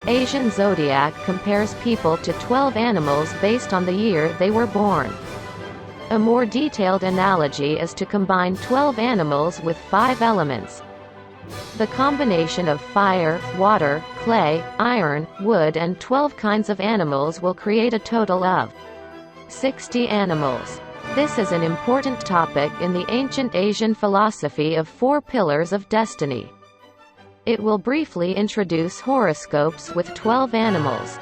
Asian zodiac compares people to 12 animals based on the year they were born. A more detailed analogy is to combine 12 animals with 5 elements. The combination of fire, water, clay, iron, wood and 12 kinds of animals will create a total of 60 animals. This is an important topic in the ancient Asian philosophy of 4 pillars of destiny. It will briefly introduce horoscopes with 12 animals.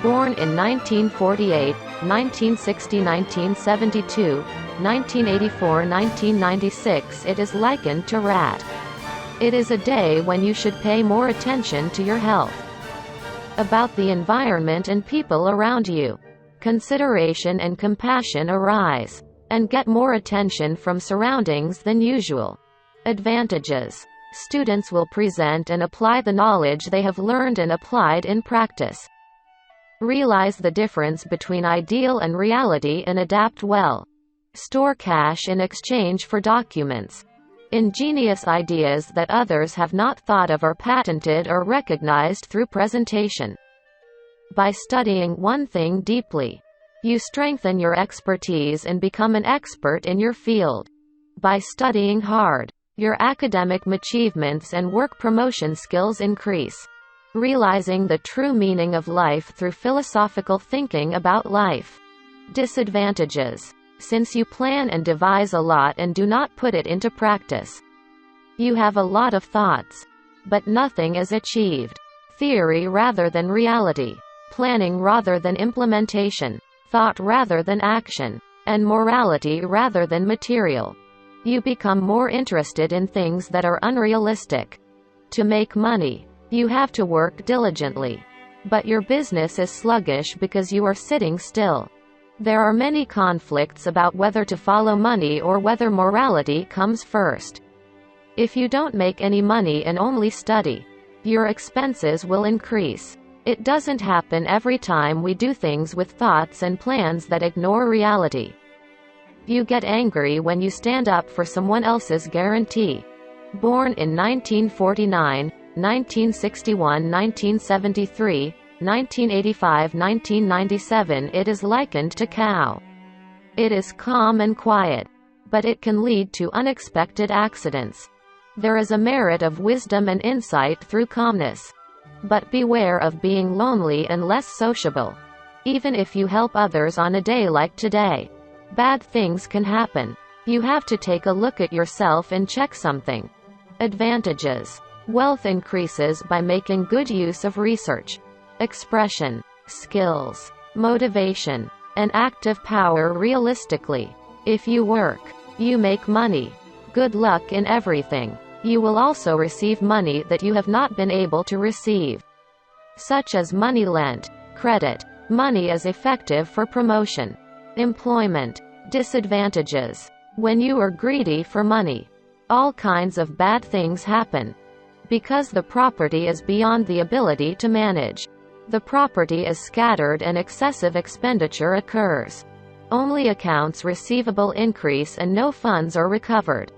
Born in 1948, 1960, 1972, 1984, 1996, it is likened to rat. It is a day when you should pay more attention to your health. About the environment and people around you. Consideration and compassion arise, and get more attention from surroundings than usual. Advantages. Students will present and apply the knowledge they have learned and applied in practice. Realize the difference between ideal and reality and adapt well. Store cash in exchange for documents. Ingenious ideas that others have not thought of are patented or recognized through presentation. By studying one thing deeply, you strengthen your expertise and become an expert in your field. By studying hard, your academic achievements and work promotion skills increase. Realizing the true meaning of life through philosophical thinking about life. Disadvantages. Since you plan and devise a lot and do not put it into practice, you have a lot of thoughts, but nothing is achieved. Theory rather than reality. Planning rather than implementation. Thought rather than action. And morality rather than material. You become more interested in things that are unrealistic. To make money, you have to work diligently. But your business is sluggish because you are sitting still. There are many conflicts about whether to follow money or whether morality comes first. If you don't make any money and only study, your expenses will increase. It doesn't happen every time we do things with thoughts and plans that ignore reality. You get angry when you stand up for someone else's guarantee. Born in 1949, 1961, 1973, 1985, 1997, it is likened to cow. It is calm and quiet, but it can lead to unexpected accidents. There is a merit of wisdom and insight through calmness. But beware of being lonely and less sociable. Even if you help others on a day like today, bad things can happen. You have to take a look at yourself and check something. Advantages. Wealth increases by making good use of research, expression, skills, motivation, and active power realistically. If you work, you make money. Good luck in everything. You will also receive money that you have not been able to receive, such as money lent, credit. Money is effective for promotion. Employment. Disadvantages. When you are greedy for money, all kinds of bad things happen. Because the property is beyond the ability to manage. The property is scattered and excessive expenditure occurs. Only accounts receivable increase and no funds are recovered.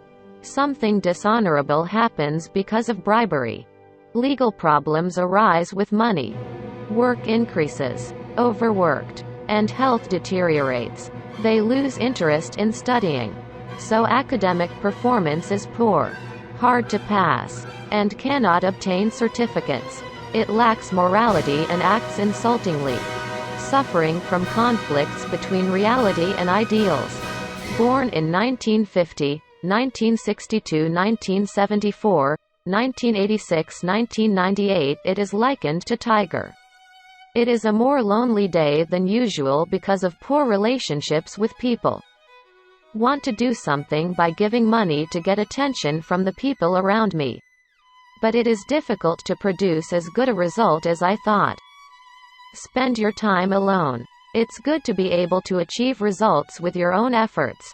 Something dishonorable happens because of bribery. Legal problems arise with money. Work increases. Overworked. And health deteriorates. They lose interest in studying. So academic performance is poor, hard to pass, and cannot obtain certificates. It lacks morality and acts insultingly. Suffering from conflicts between reality and ideals. Born in 1950, 1962, 1974, 1986, 1998, it is likened to tiger. It is a more lonely day than usual because of poor relationships with people. Want to do something by giving money to get attention from the people around me. But it is difficult to produce as good a result as I thought. Spend your time alone. It's good to be able to achieve results with your own efforts.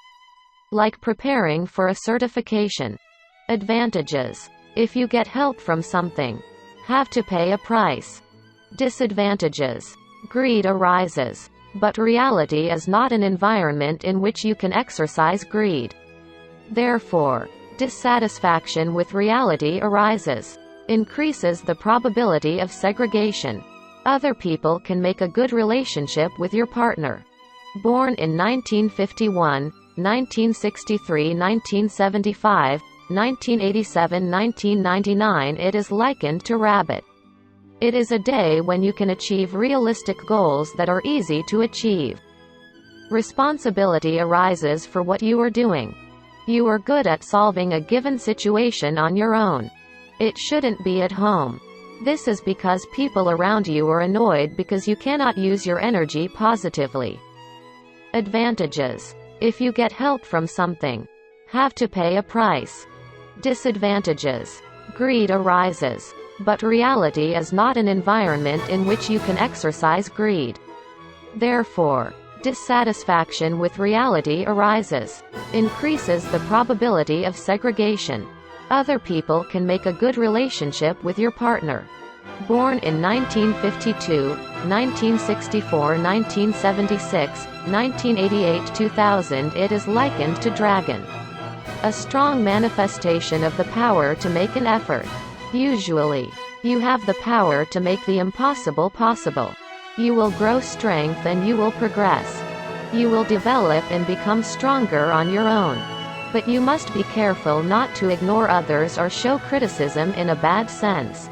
Like preparing for a certification. Advantages. If you get help from something, have to pay a price. Disadvantages. Greed arises. But reality is not an environment in which you can exercise greed. Therefore, dissatisfaction with reality arises. Increases the probability of segregation. Other people can make a good relationship with your partner. Born in 1951, 1963, 1975, 1987, 1999, it is likened to rabbit. It is a day when you can achieve realistic goals that are easy to achieve. Responsibility arises for what you are doing. You are good at solving a given situation on your own. It shouldn't be at home. This is because people around you are annoyed because you cannot use your energy positively. Advantages. If you get help from something, have to pay a price. Disadvantages. Greed arises. But reality is not an environment in which you can exercise greed. Therefore, dissatisfaction with reality arises. Increases the probability of segregation. Other people can make a good relationship with your partner. Born in 1952, 1964, 1976, 1988, 2000, it is likened to dragon. A strong manifestation of the power to make an effort. Usually, you have the power to make the impossible possible. You will grow strength and you will progress. You will develop and become stronger on your own. But you must be careful not to ignore others or show criticism in a bad sense.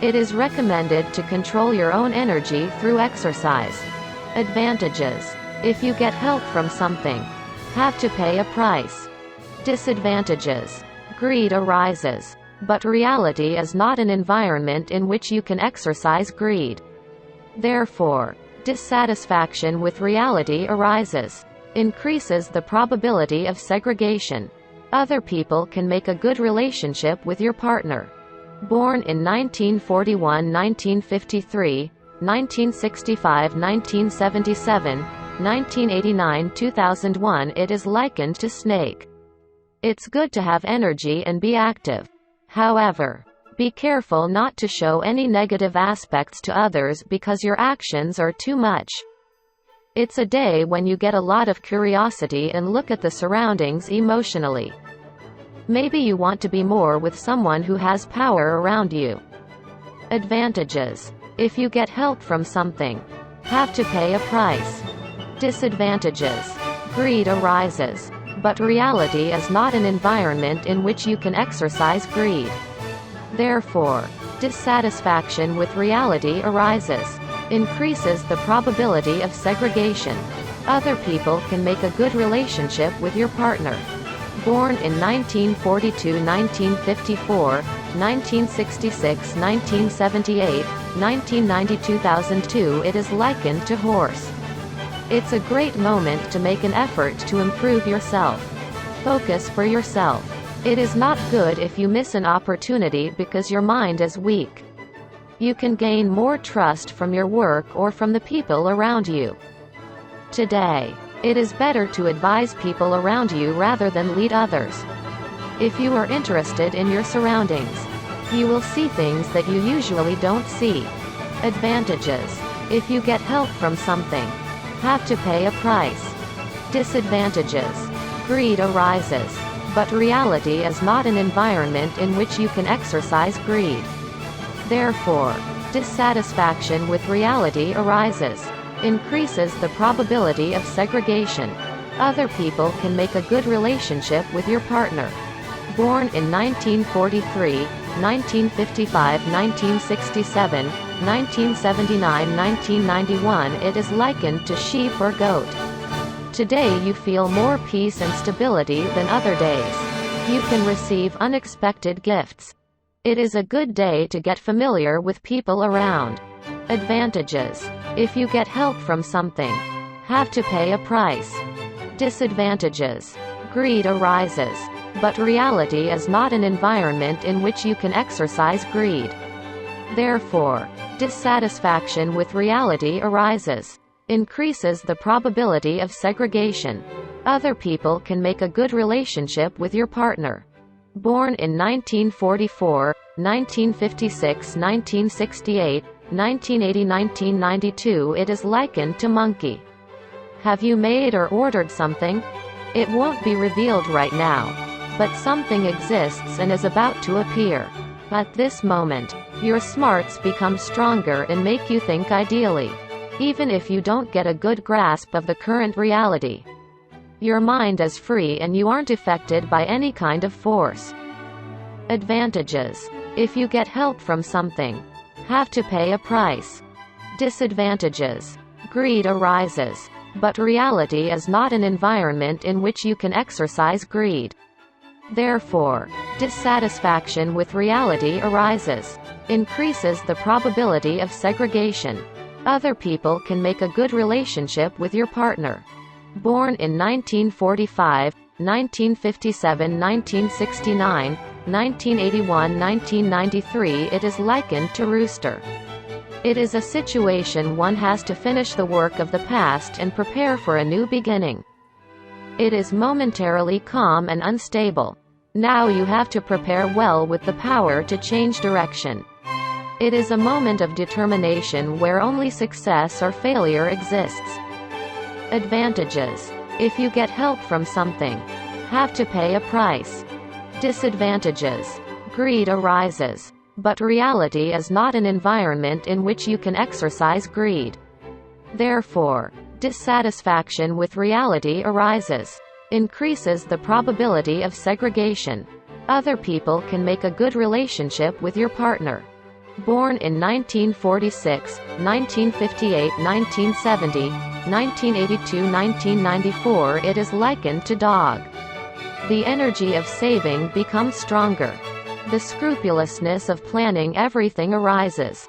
It is recommended to control your own energy through exercise. Advantages. If you get help from something, have to pay a price. Disadvantages. Greed arises. But reality is not an environment in which you can exercise greed. Therefore, dissatisfaction with reality arises. Increases the probability of segregation. Other people can make a good relationship with your partner. Born in 1941, 1953, 1965, 1977, 1989, 2001, it is likened to snake. It's good to have energy and be active. However, be careful not to show any negative aspects to others because your actions are too much. It's a day when you get a lot of curiosity and look at the surroundings emotionally. Maybe you want to be more with someone who has power around you. Advantages. If you get help from something, have to pay a price. Disadvantages. Greed arises. But reality is not an environment in which you can exercise greed. Therefore, dissatisfaction with reality arises. Increases the probability of segregation. Other people can make a good relationship with your partner. Born in 1942, 1954, 1966, 1978, 1990, 2002, it is likened to horse. It's a great moment to make an effort to improve yourself. Focus for yourself. It is not good if you miss an opportunity because your mind is weak. You can gain more trust from your work or from the people around you. Today, it is better to advise people around you rather than lead others. If you are interested in your surroundings, you will see things that you usually don't see. Advantages. If you get help from something, have to pay a price. Disadvantages. Greed arises. But reality is not an environment in which you can exercise greed. Therefore, dissatisfaction with reality arises. Increases the probability of segregation. Other people can make a good relationship with your partner. Born in 1943, 1955, 1967, 1979, 1991, it is likened to sheep or goat. Today you feel more peace and stability than other days. You can receive unexpected gifts. It is a good day to get familiar with people around. Advantages. If you get help from something, have to pay a price. Disadvantages. Greed arises. But reality is not an environment in which you can exercise greed. Therefore, dissatisfaction with reality arises. Increases the probability of segregation. Other people can make a good relationship with your partner. Born in 1944, 1956, 1968, 1980, 1992, it is likened to monkey. Have you made or ordered something? It won't be revealed right now. But something exists and is about to appear. At this moment, Your smarts become stronger and make you think ideally, even if you don't get a good grasp of the current reality. Your mind is free and you aren't affected by any kind of force. Advantages. If you get help from something, have to pay a price. Disadvantages. Greed arises, but reality is not an environment in which you can exercise greed. Therefore, dissatisfaction with reality arises, increases the probability of segregation. Other people can make a good relationship with your partner. Born in 1945, 1957, 1969, 1981, 1993, it is likened to rooster. It is a situation one has to finish the work of the past and prepare for a new beginning. It is momentarily calm and unstable. Now you have to prepare well with the power to change direction. It is a moment of determination where only success or failure exists. Advantages. If you get help from something, have to pay a price. Disadvantages. Greed arises, but reality is not an environment in which you can exercise greed. Therefore, dissatisfaction with reality arises, increases the probability of segregation. Other people can make a good relationship with your partner. Born in 1946, 1958, 1970, 1982, 1994, it is likened to dog. The energy of saving becomes stronger. The scrupulousness of planning everything arises.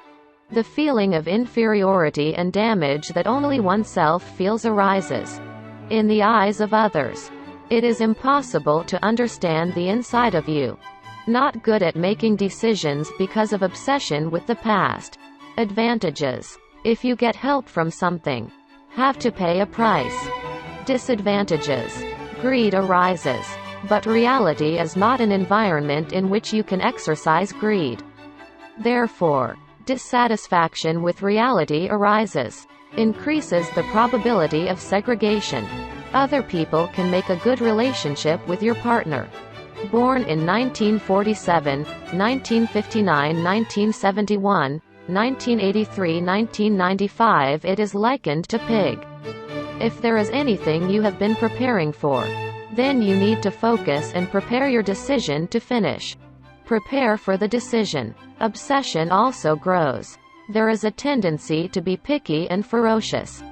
The feeling of inferiority and damage that only oneself feels arises. In the eyes of others, it is impossible to understand the inside of you. Not good at making decisions because of obsession with the past. Advantages. If you get help from something, have to pay a price. Disadvantages. Greed arises, but reality is not an environment in which you can exercise greed. Therefore, dissatisfaction with reality arises, increases the probability of segregation. Other people can make a good relationship with your partner. Born in 1947, 1959, 1971, 1983, 1995, it is likened to pig. If there is anything you have been preparing for, then you need to focus and prepare your decision to finish. Prepare for the decision. Obsession also grows. There is a tendency to be picky and ferocious.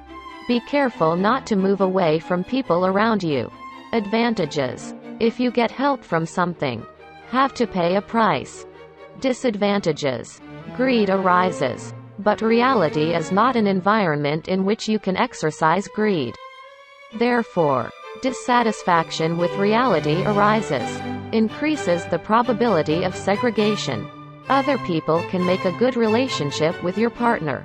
Be careful not to move away from people around you. Advantages. If you get help from something, have to pay a price. Disadvantages. Greed arises, but reality is not an environment in which you can exercise greed. Therefore, dissatisfaction with reality arises, increases the probability of segregation. Other people can make a good relationship with your partner.